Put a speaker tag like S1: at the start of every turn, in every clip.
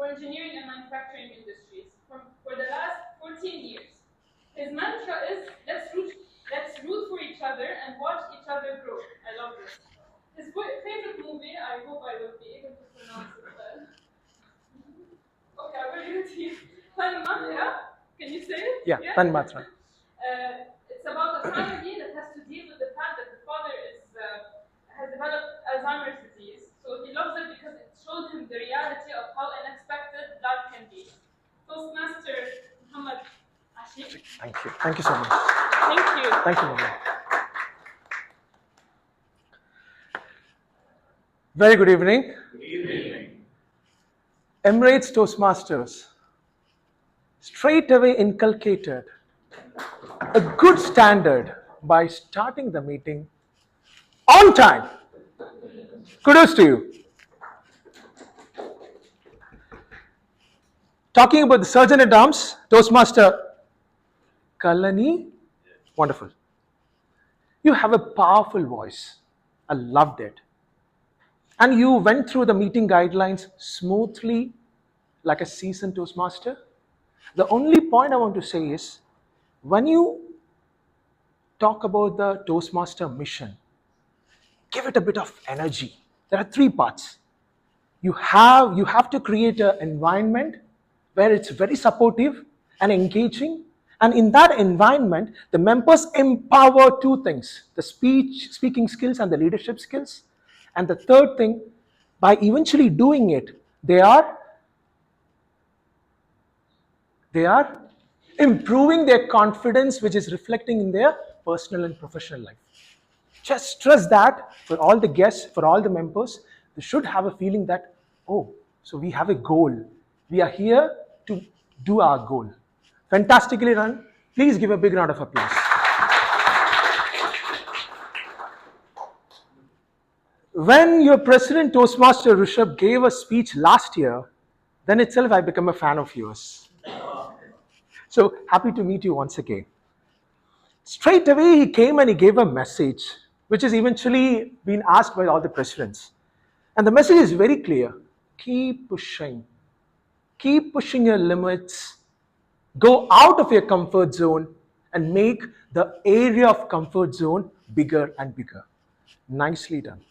S1: for engineering and manufacturing industries for the last 14 years. His mantra is, let's root for each other and watch each other grow. I love this. His favorite movie, I hope I will be able to pronounce it well. Okay, I will read it here. Tanmatra. Can you say it?
S2: Yeah, Tanmatra.
S1: It's about a family that has to deal with the fact that the father has developed Alzheimer's disease. So he loves it because it shows him the reality of how unexpected life can be. Toastmaster Muhammed Ashik.
S2: Thank you. Thank you so much.
S1: Thank you.
S2: Thank you, Mama. Very good evening.
S3: Good evening.
S2: Emirates Toastmasters straight away inculcated a good standard by starting the meeting on time. Kudos to you. Talking about the Surgeon at Arms, Toastmaster Kalani, wonderful. You have a powerful voice. I loved it. And you went through the meeting guidelines smoothly like a seasoned Toastmaster. The only point I want to say is, when you talk about the Toastmaster mission, give it a bit of energy. There are 3 parts. You have to create an environment where it's very supportive and engaging. And in that environment, the members empower 2 things, the speaking skills and the leadership skills. And the third thing, by eventually doing it, they are improving their confidence, which is reflecting in their personal and professional life. Just stress that for all the guests, for all the members, they should have a feeling that, oh, so we have a goal. We are here to do our goal. Fantastically done. Please give a big round of applause. When your president, Toastmaster Rishabh, gave a speech last year, then itself I became a fan of yours. So happy to meet you once again. Straight away he came and he gave a message, which has eventually been asked by all the presidents. And the message is very clear. Keep pushing. Keep pushing your limits. Go out of your comfort zone and make the area of comfort zone bigger and bigger. Nicely done.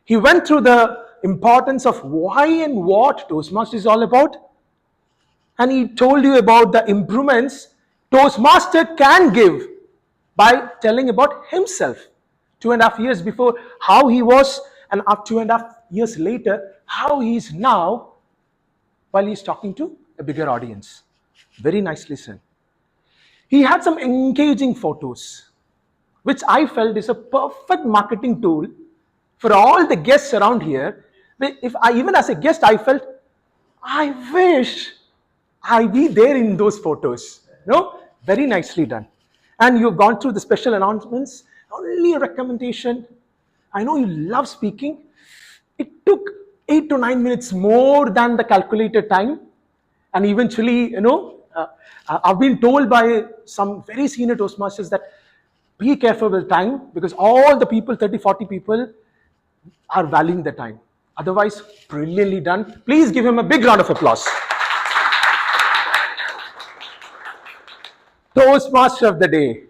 S2: He went through the importance of why and what Toastmasters is all about. And he told you about the improvements Toastmaster can give by telling about himself. 2.5 years before, how he was, and up 2.5 years later, how he is now, while he's talking to a bigger audience. Very nicely said. He had some engaging photos, which I felt is a perfect marketing tool for all the guests around here. Even as a guest, I felt, I wish I be there in those photos. No? Very nicely done. And you've gone through the special announcements. Only a recommendation. I know you love speaking. It took 8 to 9 minutes more than the calculated time. And eventually, I've been told by some very senior Toastmasters that be careful with time, because all the people, 30, 40 people, are valuing the time. Otherwise, brilliantly done. Please give him a big round of applause. Toastmaster of the day.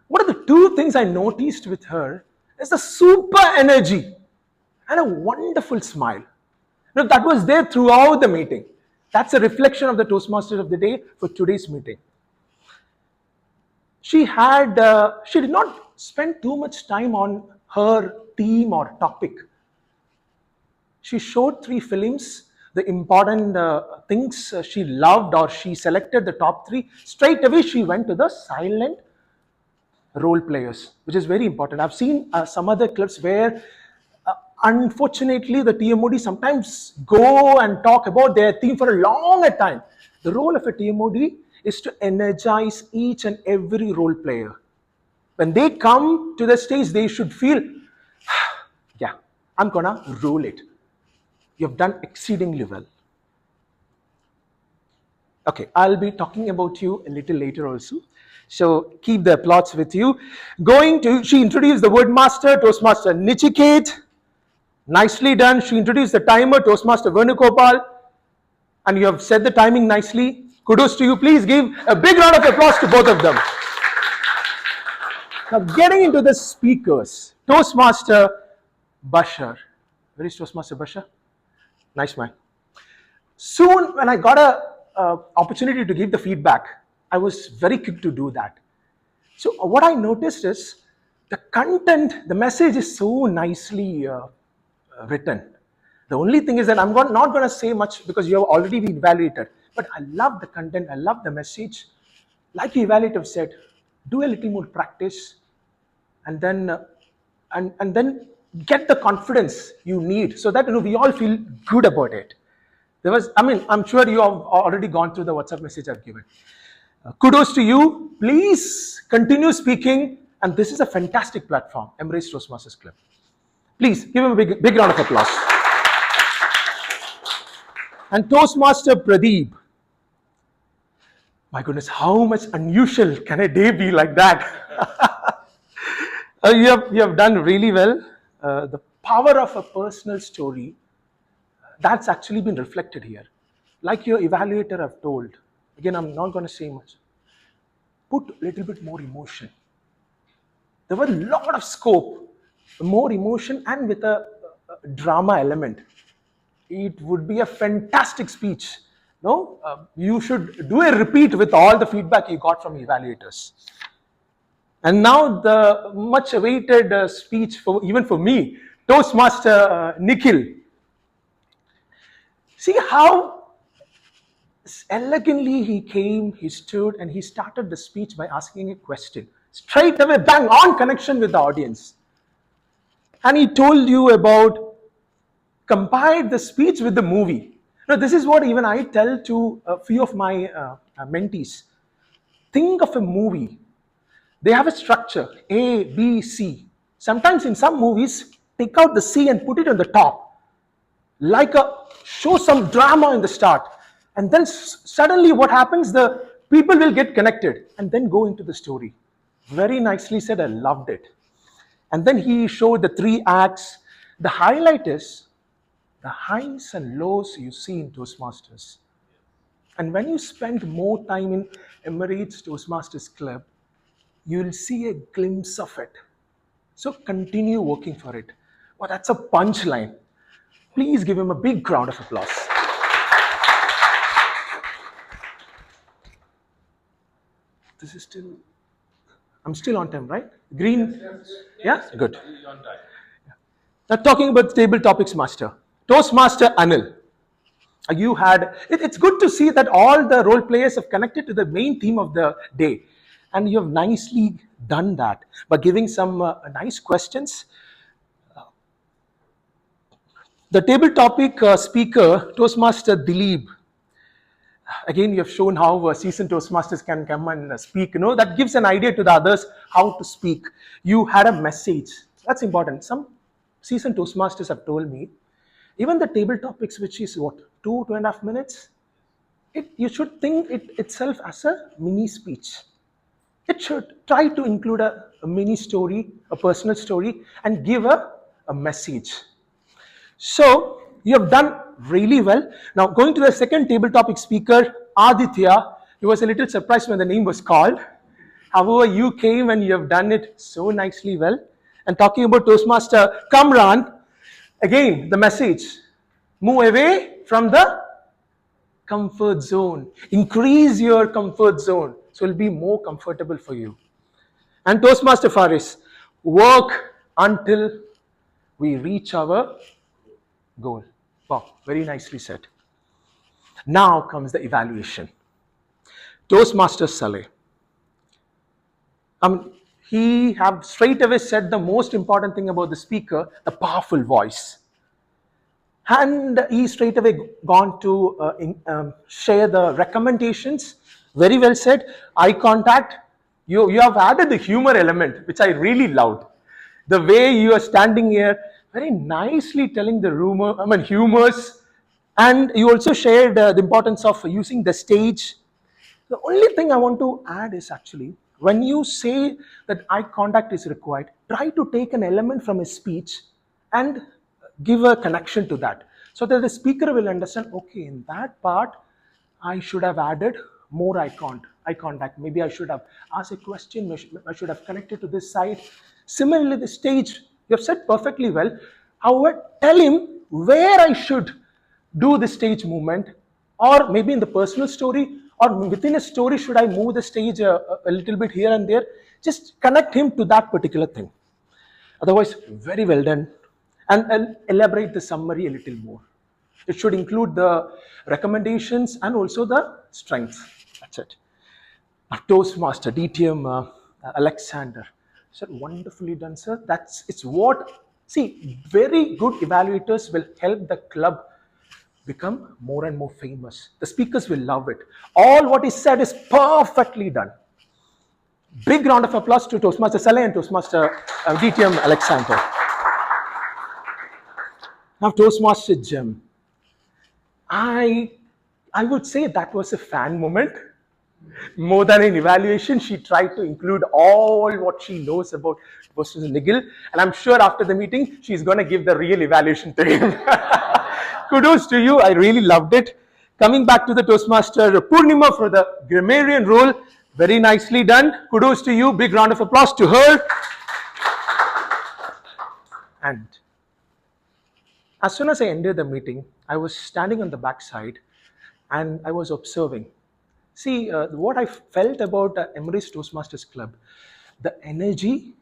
S2: What are the 2 things I noticed with her? Is the super energy and a wonderful smile. Now, that was there throughout the meeting. That's a reflection of the Toastmaster of the day for today's meeting. She did not spend too much time on her theme or topic. She showed 3 films, the important things she loved, or she selected the top 3. Straight away she went to the silent role players, which is very important. I've seen some other clips where unfortunately the TMOD sometimes go and talk about their theme for a longer time. The role of a TMOD is to energize each and every role player. When they come to the stage, they should feel, yeah, I'm gonna rule it. You've done exceedingly well. Okay, I'll be talking about you a little later also. So keep the applause with you. She introduced the word master, Toastmaster Nichiket. Nicely done. She introduced the timer, Toastmaster Venugopal, and you have said the timing nicely. Kudos to you. Please give a big round of applause to both of them. Now, getting into the speakers, Toastmaster Bashar. Where is Toastmaster Bashar? Nice man. Soon, when I got a opportunity to give the feedback, I was very quick to do that. So what I noticed is the content, the message is so nicely written. The only thing is that I'm not going to say much because you have already been evaluated. But I love the content. I love the message. Like the evaluator said, do a little more practice, and then and then get the confidence you need so that we all feel good about it. I'm sure you have already gone through the WhatsApp message I've given. Kudos to you. Please continue speaking. And this is a fantastic platform, Emirates Toastmasters Club. Please give him a big round of applause. And Toastmaster Pradeep. My goodness, how much unusual can a day be like that? You have done really well. The power of a personal story, that's actually been reflected here. Like your evaluator have told, again, I'm not going to say much. Put a little bit more emotion. There was a lot of scope, more emotion, and with a drama element. It would be a fantastic speech. No, you should do a repeat with all the feedback you got from evaluators. And now the much awaited speech even for me, Toastmaster Nikhil. See how elegantly he came, he stood, and he started the speech by asking a question. Straight away, bang on connection with the audience. And he told you about, compared the speech with the movie. Now, this is what even I tell to a few of my mentees. Think of a movie. They have a structure, A, B, C. Sometimes in some movies, take out the C and put it on the top. Show some drama in the start. And then suddenly what happens, the people will get connected and then go into the story. Very nicely said, I loved it. And then he showed the 3 acts. The highlight is the highs and lows you see in Toastmasters. And when you spend more time in Emirates Toastmasters Club, you'll see a glimpse of it. So continue working for it. Well, that's a punchline. Please give him a big round of applause. This is still, I'm still on time, right? Green? Yes. Yeah? Good. Now talking about table topics master. Toastmaster Anil. It's good to see that all the role players have connected to the main theme of the day. And you have nicely done that by giving some nice questions. The table topic speaker, Toastmaster Dilip. Again, you have shown how seasoned Toastmasters can come and speak. That gives an idea to the others how to speak. You had a message. That's important. Some seasoned Toastmasters have told me, even the table topics, which is what, 2.5 minutes, you should think it itself as a mini speech. It should try to include a mini story, a personal story, and give a message. So you have done really well. Now going to the second table topic speaker, Aditya. He was a little surprised when the name was called. However, you came and you have done it so nicely well. And talking about Toastmaster Kamran, again, the message, move away from the comfort zone. Increase your comfort zone. So it'll be more comfortable for you. And Toastmaster Faris, work until we reach our goal. Wow, very nicely said. Now comes the evaluation. Toastmaster Saleh. He have straight away said the most important thing about the speaker, the powerful voice. And he straight away gone to share the recommendations. Very well said. Eye contact. You have added the humor element, which I really loved. The way you are standing here, very nicely telling the humors. And you also shared the importance of using the stage. The only thing I want to add is actually, when you say that eye contact is required, try to take an element from his speech and give a connection to that so that the speaker will understand, okay, in that part, I should have added more eye contact. Maybe I should have asked a question. I should have connected to this side. Similarly, the stage, you have said perfectly well. However, tell him where I should do the stage movement, or maybe in the personal story, or within a story, should I move the stage a little bit here and there? Just connect him to that particular thing. Otherwise, very well done. And elaborate the summary a little more. It should include the recommendations and also the strengths. That's it. A Toastmaster, DTM Alexander. Said, wonderfully done, sir. It's what, see, very good evaluators will help the club become more and more famous. The speakers will love it. All what is said is perfectly done. Big round of applause to Toastmaster Saleh and Toastmaster DTM Alexander. Now, Toastmaster Jim. I would say that was a fan moment. More than an evaluation, she tried to include all what she knows about Toastmaster Nigel. And I'm sure after the meeting, she's going to give the real evaluation to him. Kudos to you. I really loved it. Coming back to the Toastmaster Purnima for the grammarian role. Very nicely done. Kudos to you. Big round of applause to her. And as soon as I ended the meeting, I was standing on the backside and I was observing. See, what I felt about Emirates Toastmasters Club, the energy,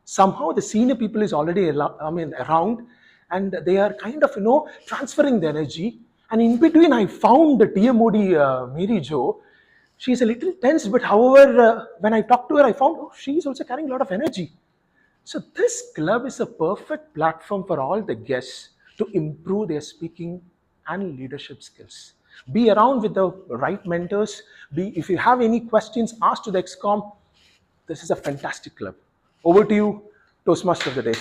S2: somehow the senior people is already around, and they are kind of, transferring the energy. And in between, I found the TM Mary Jo. She's a little tense, but however, when I talked to her, I found, she's also carrying a lot of energy. So this club is a perfect platform for all the guests to improve their speaking and leadership skills. Be around with the right mentors. If you have any questions, ask to the XCOM. This is a fantastic club. Over to you, Toastmaster of the day.